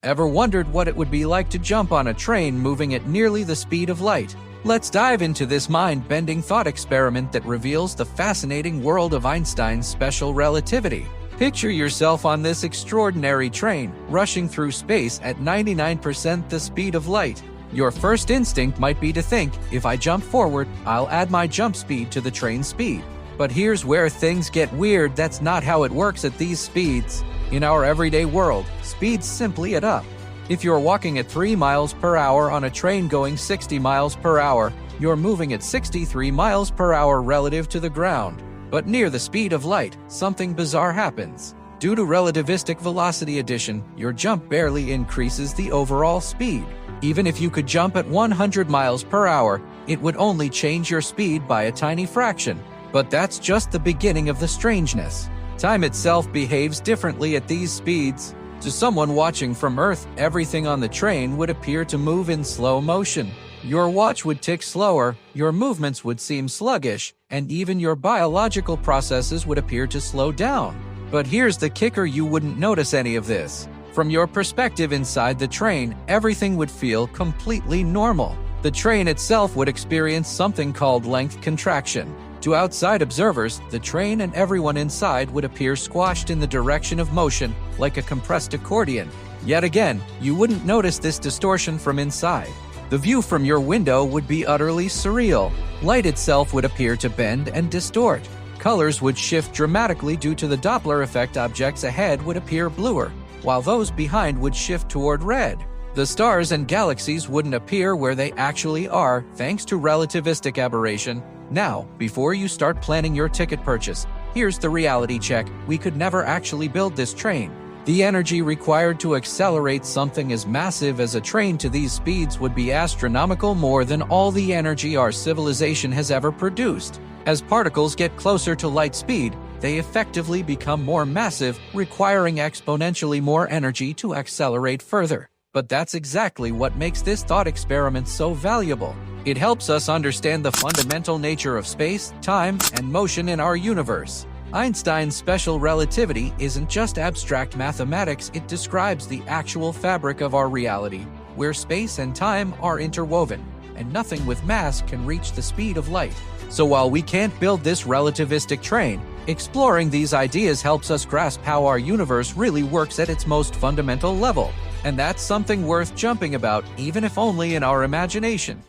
Ever wondered what it would be like to jump on a train moving at nearly the speed of light? Let's dive into this mind-bending thought experiment that reveals the fascinating world of Einstein's special relativity. Picture yourself on this extraordinary train, rushing through space at 99% the speed of light. Your first instinct might be to think, if I jump forward, I'll add my jump speed to the train's speed. But here's where things get weird. That's not how it works at these speeds. In our everyday world, speeds simply add up. If you're walking at 3 miles per hour on a train going 60 miles per hour, you're moving at 63 miles per hour relative to the ground. But near the speed of light, something bizarre happens. Due to relativistic velocity addition, your jump barely increases the overall speed. Even if you could jump at 100 miles per hour, it would only change your speed by a tiny fraction. But that's just the beginning of the strangeness. Time itself behaves differently at these speeds. To someone watching from Earth, everything on the train would appear to move in slow motion. Your watch would tick slower, your movements would seem sluggish, and even your biological processes would appear to slow down. But here's the kicker: you wouldn't notice any of this. From your perspective inside the train, everything would feel completely normal. The train itself would experience something called length contraction. To outside observers, the train and everyone inside would appear squashed in the direction of motion, like a compressed accordion. Yet again, you wouldn't notice this distortion from inside. The view from your window would be utterly surreal. Light itself would appear to bend and distort. Colors would shift dramatically due to the Doppler effect. Objects ahead would appear bluer, while those behind would shift toward red. The stars and galaxies wouldn't appear where they actually are, thanks to relativistic aberration. Now, before you start planning your ticket purchase, here's the reality check: we could never actually build this train. The energy required to accelerate something as massive as a train to these speeds would be astronomical, more than all the energy our civilization has ever produced. As particles get closer to light speed, they effectively become more massive, requiring exponentially more energy to accelerate further. But that's exactly what makes this thought experiment so valuable. It helps us understand the fundamental nature of space, time, and motion in our universe. Einstein's special relativity isn't just abstract mathematics, it describes the actual fabric of our reality, where space and time are interwoven, and nothing with mass can reach the speed of light. So while we can't build this relativistic train, exploring these ideas helps us grasp how our universe really works at its most fundamental level. And that's something worth jumping about, even if only in our imagination.